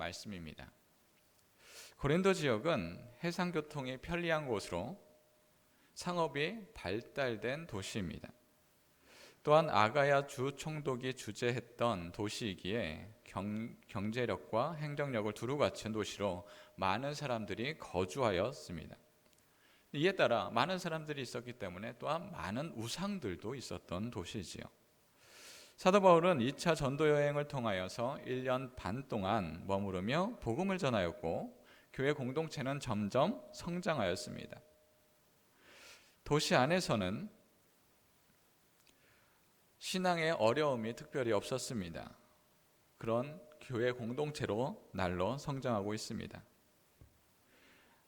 말씀입니다. 고린도 지역은 해상교통이 편리한 곳으로 상업이 발달된 도시입니다. 또한 아가야 주 총독이 주재했던 도시이기에 경제력과 행정력을 두루 갖춘 도시로 많은 사람들이 거주하였습니다. 이에 따라 많은 사람들이 있었기 때문에 또한 많은 우상들도 있었던 도시지요. 사도 바울은 2차 전도 여행을 통하여서 1년 반 동안 머무르며 복음을 전하였고 교회 공동체는 점점 성장하였습니다. 도시 안에서는 신앙의 어려움이 특별히 없었습니다. 그런 교회 공동체로 날로 성장하고 있습니다.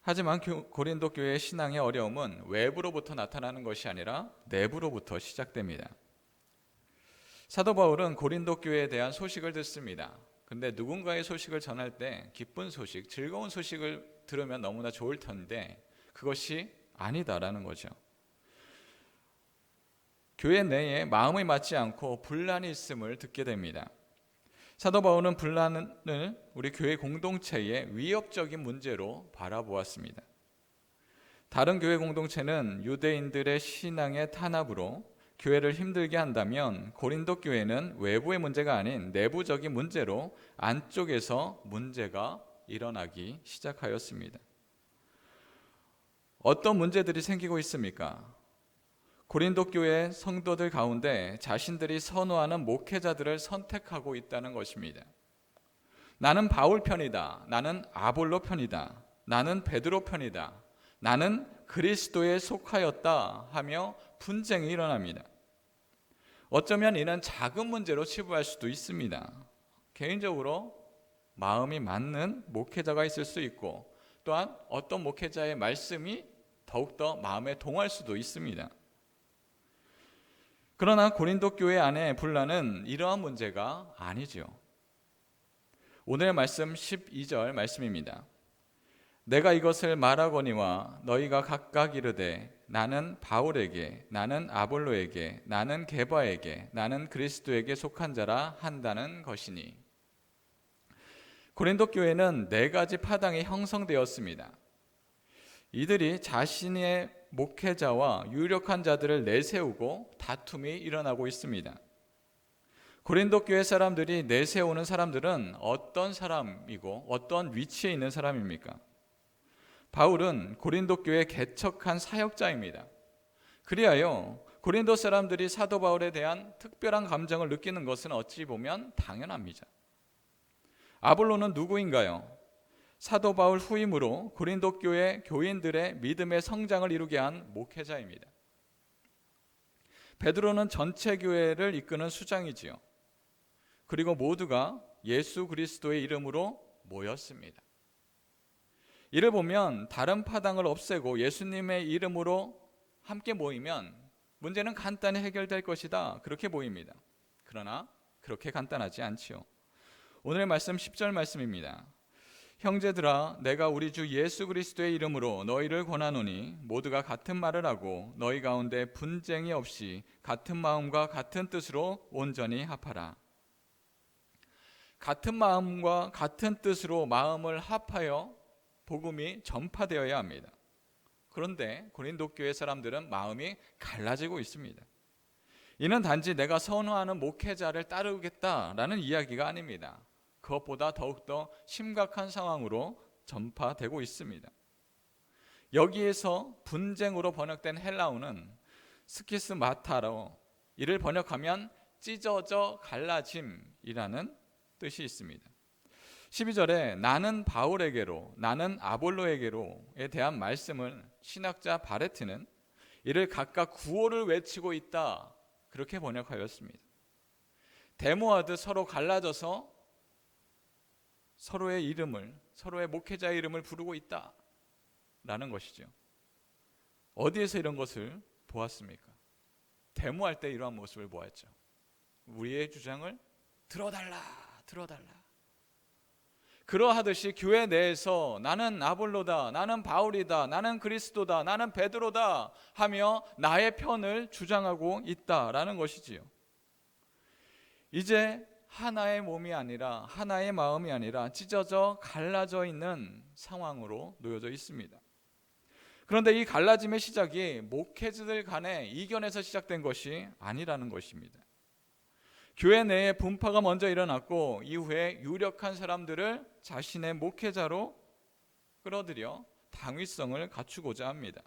하지만 고린도 교회의 신앙의 어려움은 외부로부터 나타나는 것이 아니라 내부로부터 시작됩니다. 사도 바울은 고린도 교회에 대한 소식을 듣습니다. 근데 누군가의 소식을 전할 때 기쁜 소식, 즐거운 소식을 들으면 너무나 좋을 텐데 그것이 아니다라는 거죠. 교회 내에 마음이 맞지 않고 분란이 있음을 듣게 됩니다. 사도 바울은 분란을 우리 교회 공동체의 위협적인 문제로 바라보았습니다. 다른 교회 공동체는 유대인들의 신앙의 탄압으로 교회를 힘들게 한다면 고린도 교회는 외부의 문제가 아닌 내부적인 문제로 안쪽에서 문제가 일어나기 시작하였습니다. 어떤 문제들이 생기고 있습니까? 고린도 교회 성도들 가운데 자신들이 선호하는 목회자들을 선택하고 있다는 것입니다. 나는 바울 편이다. 나는 아볼로 편이다. 나는 베드로 편이다. 나는 그리스도에 속하였다 하며 분쟁이 일어납니다. 어쩌면 이는 작은 문제로 치부할 수도 있습니다. 개인적으로 마음이 맞는 목회자가 있을 수 있고 또한 어떤 목회자의 말씀이 더욱더 마음에 동할 수도 있습니다. 그러나 고린도 교회 안의 분란은 이러한 문제가 아니죠. 오늘의 말씀 12절 말씀입니다. 내가 이것을 말하거니와 너희가 각각 이르되 나는 바울에게, 나는 아볼로에게, 나는 게바에게, 나는 그리스도에게 속한 자라 한다는 것이니. 고린도 교회는 4가지 파당이 형성되었습니다. 이들이 자신의 목회자와 유력한 자들을 내세우고 다툼이 일어나고 있습니다. 고린도 교회 사람들이 내세우는 사람들은 어떤 사람이고 어떤 위치에 있는 사람입니까? 바울은 고린도 교회 개척한 사역자입니다. 그리하여 고린도 사람들이 사도 바울에 대한 특별한 감정을 느끼는 것은 어찌 보면 당연합니다. 아볼로는 누구인가요? 사도 바울 후임으로 고린도 교회 교인들의 믿음의 성장을 이루게 한 목회자입니다. 베드로는 전체 교회를 이끄는 수장이지요. 그리고 모두가 예수 그리스도의 이름으로 모였습니다. 이를 보면 다른 파당을 없애고 예수님의 이름으로 함께 모이면 문제는 간단히 해결될 것이다, 그렇게 보입니다. 그러나 그렇게 간단하지 않지요. 오늘의 말씀 10절 말씀입니다. 형제들아, 내가 우리 주 예수 그리스도의 이름으로 너희를 권하노니 모두가 같은 말을 하고 너희 가운데 분쟁이 없이 같은 마음과 같은 뜻으로 온전히 합하라. 같은 마음과 같은 뜻으로 마음을 합하여 복음이 전파되어야 합니다. 그런데 고린도 교회 사람들은 마음이 갈라지고 있습니다. 이는 단지 내가 선호하는 목회자를 따르겠다라는 이야기가 아닙니다. 그것보다 더욱더 심각한 상황으로 전파되고 있습니다. 여기에서 분쟁으로 번역된 헬라어는 스키스마타로, 이를 번역하면 찢어져 갈라짐이라는 뜻이 있습니다. 12절에 나는 바울에게로, 나는 아볼로에게로에 대한 말씀을 신학자 바레트는 이를 각각 구호를 외치고 있다, 그렇게 번역하였습니다. 데모하듯 서로 갈라져서 서로의 이름을, 서로의 목회자의 이름을 부르고 있다라는 것이죠. 어디에서 이런 것을 보았습니까? 데모할 때 이러한 모습을 보았죠. 우리의 주장을 들어달라. 그러하듯이 교회 내에서 나는 아볼로다, 나는 바울이다, 나는 그리스도다, 나는 베드로다 하며 나의 편을 주장하고 있다라는 것이지요. 이제 하나의 몸이 아니라, 하나의 마음이 아니라 찢어져 갈라져 있는 상황으로 놓여져 있습니다. 그런데 이 갈라짐의 시작이 목회자들 간의 이견에서 시작된 것이 아니라는 것입니다. 교회 내에 분파가 먼저 일어났고 이후에 유력한 사람들을 자신의 목회자로 끌어들여 당위성을 갖추고자 합니다.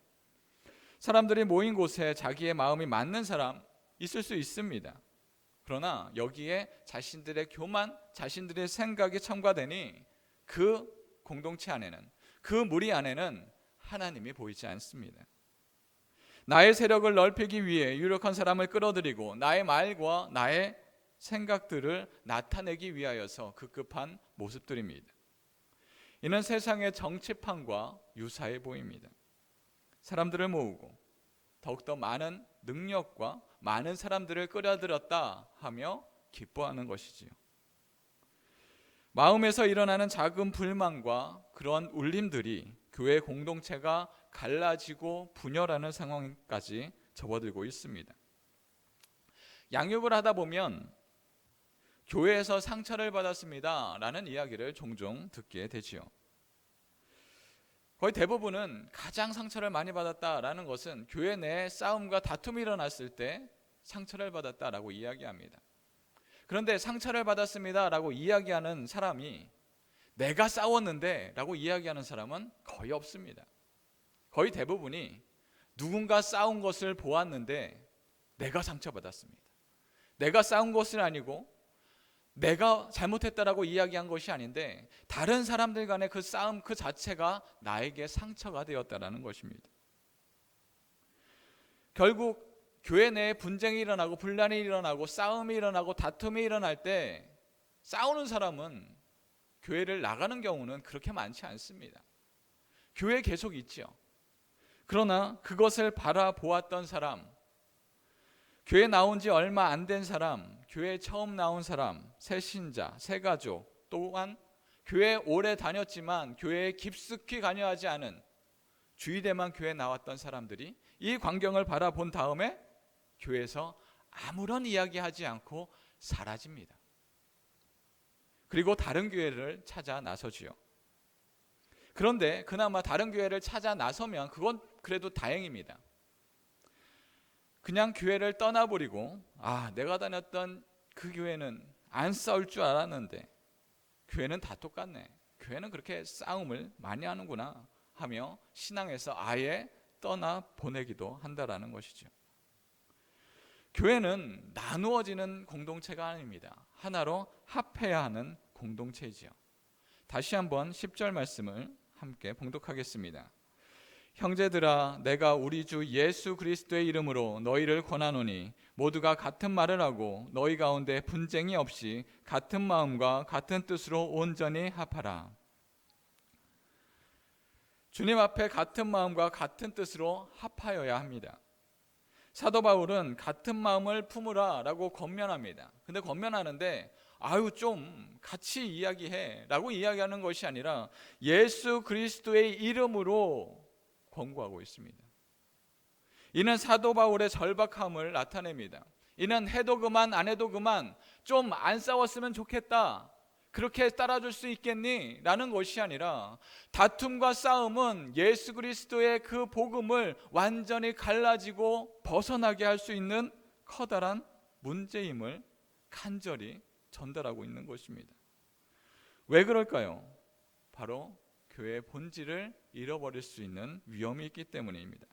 사람들이 모인 곳에 자기의 마음이 맞는 사람 있을 수 있습니다. 그러나 여기에 자신들의 교만, 자신들의 생각이 첨가되니 그 공동체 안에는, 그 무리 안에는 하나님이 보이지 않습니다. 나의 세력을 넓히기 위해 유력한 사람을 끌어들이고 나의 말과 나의 생각들을 나타내기 위하여서 급급한 모습들입니다. 이는 세상의 정치판과 유사해 보입니다. 사람들을 모으고 더욱더 많은 능력과 많은 사람들을 끌어들였다 하며 기뻐하는 것이지요. 마음에서 일어나는 작은 불만과 그런 울림들이 교회 공동체가 갈라지고 분열하는 상황까지 접어들고 있습니다. 양육을 하다 보면 교회에서 상처를 받았습니다 라는 이야기를 종종 듣게 되지요. 거의 대부분은 가장 상처를 많이 받았다라는 것은 교회 내에 싸움과 다툼이 일어났을 때 상처를 받았다라고 이야기합니다. 그런데 상처를 받았습니다라고 이야기하는 사람이 내가 싸웠는데 라고 이야기하는 사람은 거의 없습니다. 거의 대부분이 누군가 싸운 것을 보았는데 내가 상처받았습니다. 내가 싸운 것은 아니고 내가 잘못했다라고 이야기한 것이 아닌데 다른 사람들 간의 그 싸움 그 자체가 나에게 상처가 되었다라는 것입니다. 결국 교회 내에 분쟁이 일어나고 분란이 일어나고 싸움이 일어나고 다툼이 일어날 때 싸우는 사람은 교회를 나가는 경우는 그렇게 많지 않습니다. 교회에 계속 있죠. 그러나 그것을 바라보았던 사람, 교회 나온 지 얼마 안 된 사람, 교회에 처음 나온 사람, 새 신자, 새 가족, 또한 교회에 오래 다녔지만 교회에 깊숙이 관여하지 않은 주일에만 교회에 나왔던 사람들이 이 광경을 바라본 다음에 교회에서 아무런 이야기하지 않고 사라집니다. 그리고 다른 교회를 찾아 나서지요. 그런데 그나마 다른 교회를 찾아 나서면 그건 그래도 다행입니다. 그냥 교회를 떠나버리고 내가 다녔던 그 교회는 안 싸울 줄 알았는데 교회는 다 똑같네. 교회는 그렇게 싸움을 많이 하는구나 하며 신앙에서 아예 떠나보내기도 한다라는 것이죠. 교회는 나누어지는 공동체가 아닙니다. 하나로 합해야 하는 공동체이지요. 다시 한번 10절 말씀을 함께 봉독하겠습니다. 형제들아, 내가 우리 주 예수 그리스도의 이름으로 너희를 권하노니 모두가 같은 말을 하고 너희 가운데 분쟁이 없이 같은 마음과 같은 뜻으로 온전히 합하라. 주님 앞에 같은 마음과 같은 뜻으로 합하여야 합니다. 사도 바울은 같은 마음을 품으라 라고 권면합니다. 근데 권면하는데 좀 같이 이야기해 라고 이야기하는 것이 아니라 예수 그리스도의 이름으로 권고하고 있습니다. 이는 사도 바울의 절박함을 나타냅니다. 이는 해도 그만 안 해도 그만 좀 안 싸웠으면 좋겠다 그렇게 따라줄 수 있겠니? 라는 것이 아니라 다툼과 싸움은 예수 그리스도의 그 복음을 완전히 갈라지고 벗어나게 할 수 있는 커다란 문제임을 간절히 전달하고 있는 것입니다. 왜 그럴까요? 바로 교회의 본질을 잃어버릴 수 있는 위험이 있기 때문입니다.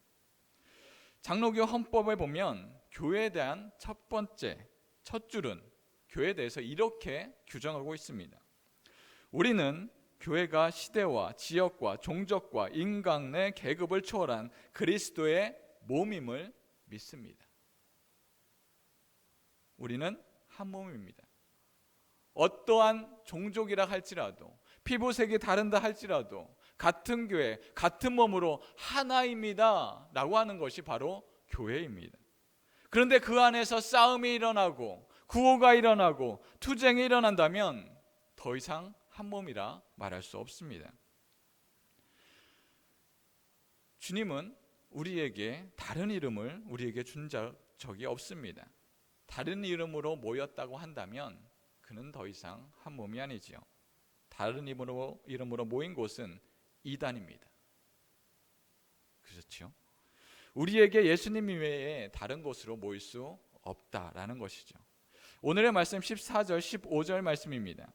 장로교 헌법에 보면 교회에 대한 첫 번째, 첫 줄은 교회에 대해서 이렇게 규정하고 있습니다. 우리는 교회가 시대와 지역과 종족과 인간의 계급을 초월한 그리스도의 몸임을 믿습니다. 우리는 한 몸입니다. 어떠한 종족이라 할지라도 피부색이 다른다 할지라도 같은 교회, 같은 몸으로 하나입니다 라고 하는 것이 바로 교회입니다. 그런데 그 안에서 싸움이 일어나고 구호가 일어나고 투쟁이 일어난다면 더 이상 한 몸이라 말할 수 없습니다. 주님은 우리에게 다른 이름을 우리에게 준 적이 없습니다. 다른 이름으로 모였다고 한다면 그는 더 이상 한 몸이 아니지요. 다른 이름으로 모인 곳은 이단입니다. 그렇죠? 우리에게 예수님 외에 다른 곳으로 모일 수 없다라는 것이죠. 오늘의 말씀 14절 15절 말씀입니다.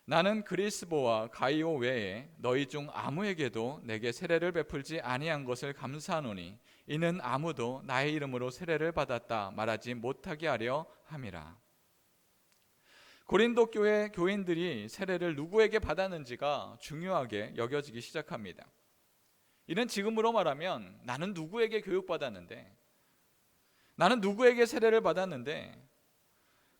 나는 그리스보와 가이오 외에 너희 중 아무에게도 내게 세례를 베풀지 아니한 것을 감사하노니 이는 아무도 나의 이름으로 세례를 받았다 말하지 못하게 하려 함이라. 고린도 교회 교인들이 세례를 누구에게 받았는지가 중요하게 여겨지기 시작합니다. 이는 지금으로 말하면 나는 누구에게 교육받았는데, 나는 누구에게 세례를 받았는데,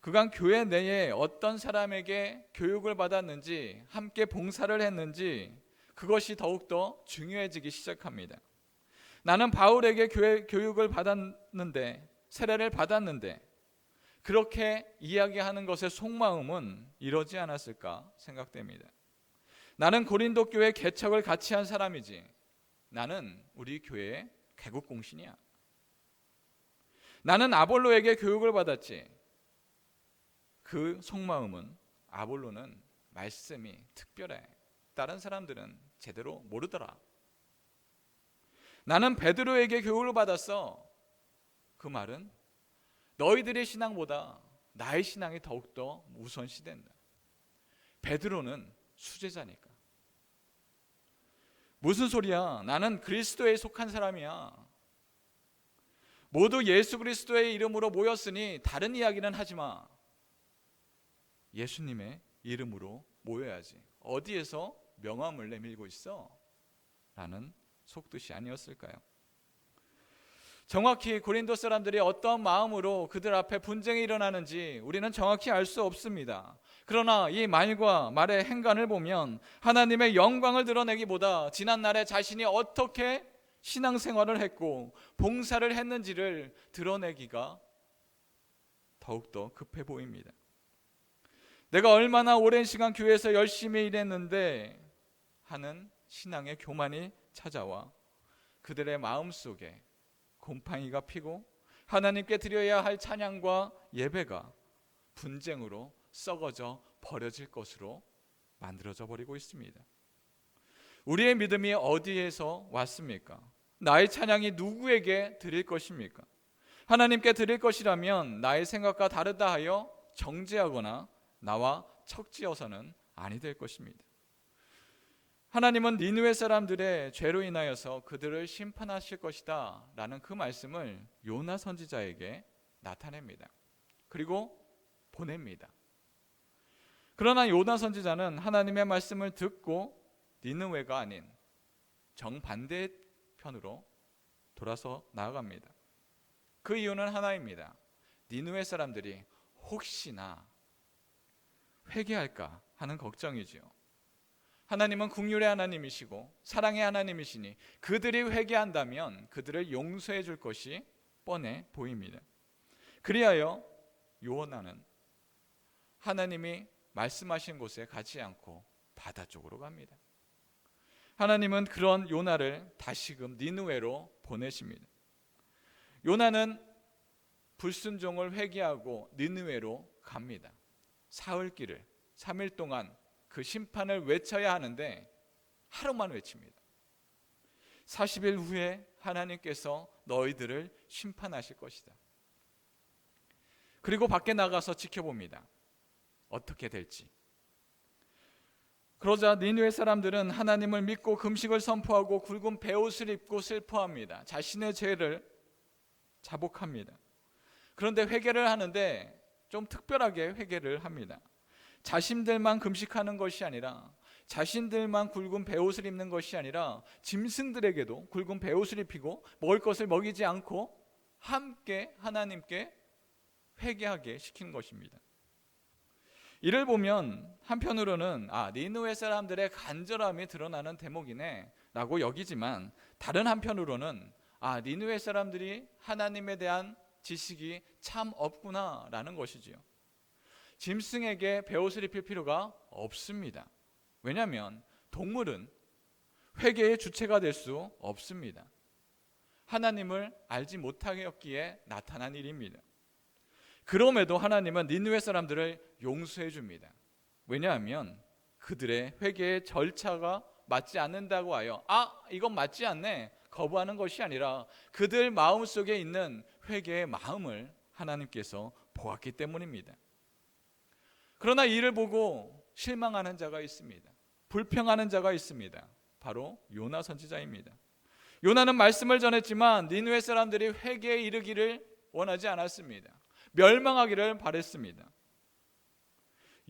그간 교회 내에 어떤 사람에게 교육을 받았는지, 함께 봉사를 했는지, 그것이 더욱더 중요해지기 시작합니다. 나는 바울에게 교육을 받았는데, 세례를 받았는데, 그렇게 이야기하는 것의 속마음은 이러지 않았을까 생각됩니다. 나는 고린도 교회 개척을 같이 한 사람이지, 나는 우리 교회의 개국공신이야. 나는 아볼로에게 교육을 받았지, 그 속마음은 아볼로는 말씀이 특별해, 다른 사람들은 제대로 모르더라. 나는 베드로에게 교육을 받았어, 그 말은 너희들의 신앙보다 나의 신앙이 더욱더 우선시된다. 베드로는 수제자니까. 무슨 소리야? 나는 그리스도에 속한 사람이야. 모두 예수 그리스도의 이름으로 모였으니 다른 이야기는 하지 마. 예수님의 이름으로 모여야지. 어디에서 명함을 내밀고 있어? 라는 속뜻이 아니었을까요? 정확히 고린도 사람들이 어떤 마음으로 그들 앞에 분쟁이 일어나는지 우리는 정확히 알 수 없습니다. 그러나 이 말과 말의 행간을 보면 하나님의 영광을 드러내기보다 지난날에 자신이 어떻게 신앙생활을 했고 봉사를 했는지를 드러내기가 더욱더 급해 보입니다. 내가 얼마나 오랜 시간 교회에서 열심히 일했는데 하는 신앙의 교만이 찾아와 그들의 마음속에 곰팡이가 피고 하나님께 드려야 할 찬양과 예배가 분쟁으로 썩어져 버려질 것으로 만들어져 버리고 있습니다. 우리의 믿음이 어디에서 왔습니까? 나의 찬양이 누구에게 드릴 것입니까? 하나님께 드릴 것이라면 나의 생각과 다르다 하여 정죄하거나 나와 척지어서는 아니 될 것입니다. 하나님은 니느웨 사람들의 죄로 인하여서 그들을 심판하실 것이다 라는 그 말씀을 요나 선지자에게 나타냅니다. 그리고 보냅니다. 그러나 요나 선지자는 하나님의 말씀을 듣고 니느웨가 아닌 정반대의 편으로 돌아서 나아갑니다. 그 이유는 하나입니다. 니느웨 사람들이 혹시나 회개할까 하는 걱정이지요. 하나님은 긍휼의 하나님이시고 사랑의 하나님이시니 그들이 회개한다면 그들을 용서해 줄 것이 뻔해 보입니다. 그리하여 요나는 하나님이 말씀하신 곳에 가지 않고 바다 쪽으로 갑니다. 하나님은 그런 요나를 다시금 니느웨로 보내십니다. 요나는 불순종을 회개하고 니느웨로 갑니다. 사흘길을 3일 동안 그 심판을 외쳐야 하는데 하루만 외칩니다. 40일 후에 하나님께서 너희들을 심판하실 것이다. 그리고 밖에 나가서 지켜봅니다. 어떻게 될지. 그러자 니느웨 사람들은 하나님을 믿고 금식을 선포하고 굵은 베옷을 입고 슬퍼합니다. 자신의 죄를 자복합니다. 그런데 회개를 하는데 좀 특별하게 회개를 합니다. 자신들만 금식하는 것이 아니라 자신들만 굵은 베옷을 입는 것이 아니라 짐승들에게도 굵은 베옷을 입히고 먹을 것을 먹이지 않고 함께 하나님께 회개하게 시킨 것입니다. 이를 보면 한편으로는 니느웨 사람들의 간절함이 드러나는 대목이네 라고 여기지만 다른 한편으로는 니느웨 사람들이 하나님에 대한 지식이 참 없구나 라는 것이지요. 짐승에게 베옷을 입힐 필요가 없습니다. 왜냐하면 동물은 회개의 주체가 될 수 없습니다. 하나님을 알지 못하였기에 나타난 일입니다. 그럼에도 하나님은 니느웨 사람들을 용서해 줍니다. 왜냐하면 그들의 회개의 절차가 맞지 않는다고 하여 이건 맞지 않네 거부하는 것이 아니라 그들 마음속에 있는 회개의 마음을 하나님께서 보았기 때문입니다. 그러나 이를 보고 실망하는 자가 있습니다. 불평하는 자가 있습니다. 바로 요나 선지자입니다. 요나는 말씀을 전했지만 니느웨 사람들이 회개에 이르기를 원하지 않았습니다. 멸망하기를 바랬습니다.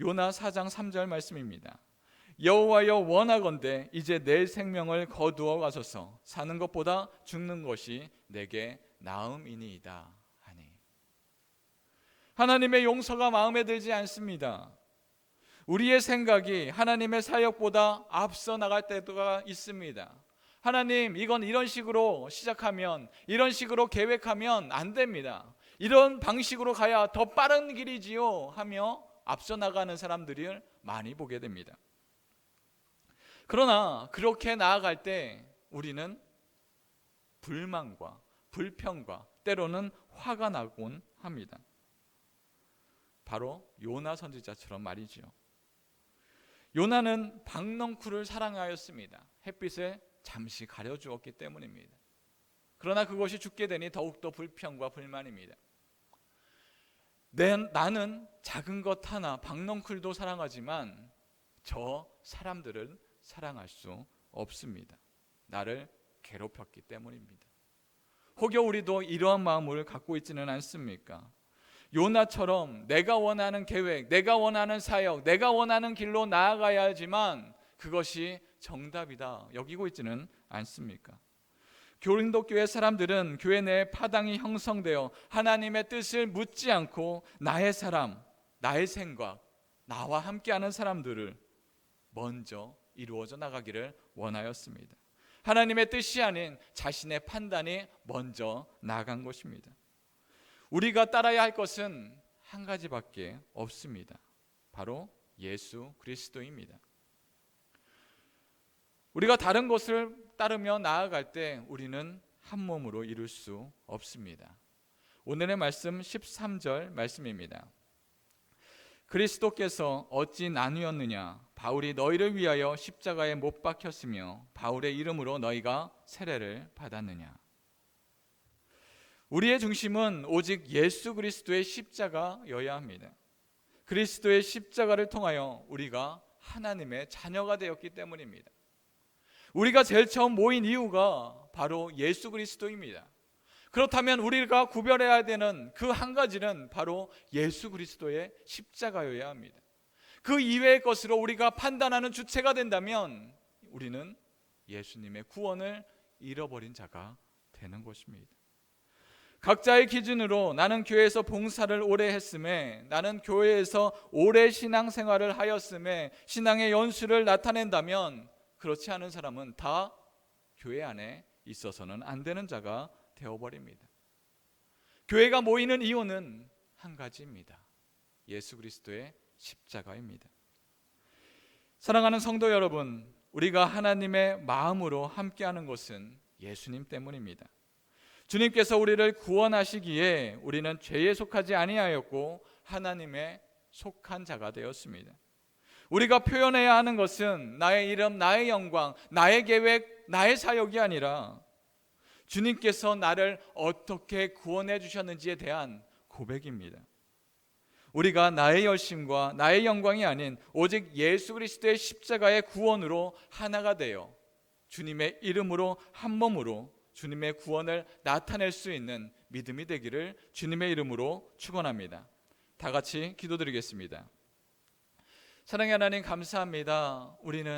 요나 4장 3절 말씀입니다. 여호와여 원하건대 이제 내 생명을 거두어 가소서. 사는 것보다 죽는 것이 내게 나음이니이다 하니. 하나님의 용서가 마음에 들지 않습니다. 우리의 생각이 하나님의 사역보다 앞서 나갈 때가 있습니다. 하나님, 이건 이런 식으로 시작하면, 이런 식으로 계획하면 안 됩니다. 이런 방식으로 가야 더 빠른 길이지요 하며 앞서 나가는 사람들을 많이 보게 됩니다. 그러나 그렇게 나아갈 때 우리는 불만과 불평과 때로는 화가 나곤 합니다. 바로 요나 선지자처럼 말이죠. 요나는 박넝쿨을 사랑하였습니다. 햇빛을 잠시 가려주었기 때문입니다. 그러나 그것이 죽게 되니 더욱더 불평과 불만입니다. 나는 작은 것 하나 박넝쿨도 사랑하지만 저 사람들은 사랑할 수 없습니다. 나를 괴롭혔기 때문입니다. 혹여 우리도 이러한 마음을 갖고 있지는 않습니까? 요나처럼 내가 원하는 계획, 내가 원하는 사역, 내가 원하는 길로 나아가야 하지만 그것이 정답이다 여기고 있지는 않습니까? 고린도 교회 사람들은 교회 내에 파당이 형성되어 하나님의 뜻을 묻지 않고 나의 사람, 나의 생각, 나와 함께하는 사람들을 먼저 이루어져 나가기를 원하였습니다. 하나님의 뜻이 아닌 자신의 판단이 먼저 나간 것입니다. 우리가 따라야 할 것은 한 가지밖에 없습니다. 바로 예수 그리스도입니다. 우리가 다른 것을 따르며 나아갈 때 우리는 한 몸으로 이룰 수 없습니다. 오늘의 말씀 13절 말씀입니다. 그리스도께서 어찌 나누었느냐? 바울이 너희를 위하여 십자가에 못 박혔으며 바울의 이름으로 너희가 세례를 받았느냐? 우리의 중심은 오직 예수 그리스도의 십자가여야 합니다. 그리스도의 십자가를 통하여 우리가 하나님의 자녀가 되었기 때문입니다. 우리가 제일 처음 모인 이유가 바로 예수 그리스도입니다. 그렇다면 우리가 구별해야 되는 그 한 가지는 바로 예수 그리스도의 십자가여야 합니다. 그 이외의 것으로 우리가 판단하는 주체가 된다면 우리는 예수님의 구원을 잃어버린 자가 되는 것입니다. 각자의 기준으로 나는 교회에서 봉사를 오래 했음에, 나는 교회에서 오래 신앙생활을 하였음에 신앙의 연수를 나타낸다면 그렇지 않은 사람은 다 교회 안에 있어서는 안 되는 자가 되어버립니다. 교회가 모이는 이유는 한 가지입니다. 예수 그리스도의 십자가입니다. 사랑하는 성도 여러분, 우리가 하나님의 마음으로 함께하는 것은 예수님 때문입니다. 주님께서 우리를 구원하시기에 우리는 죄에 속하지 아니하였고 하나님의 속한 자가 되었습니다. 우리가 표현해야 하는 것은 나의 이름, 나의 영광, 나의 계획, 나의 사역이 아니라 주님께서 나를 어떻게 구원해 주셨는지에 대한 고백입니다. 우리가 나의 열심과 나의 영광이 아닌 오직 예수 그리스도의 십자가의 구원으로 하나가 되어 주님의 이름으로 한 몸으로 주님의 구원을 나타낼 수 있는 믿음이 되기를 주님의 이름으로 축원합니다. 다 같이 기도드리겠습니다. 사랑의 하나님 감사합니다. 우리는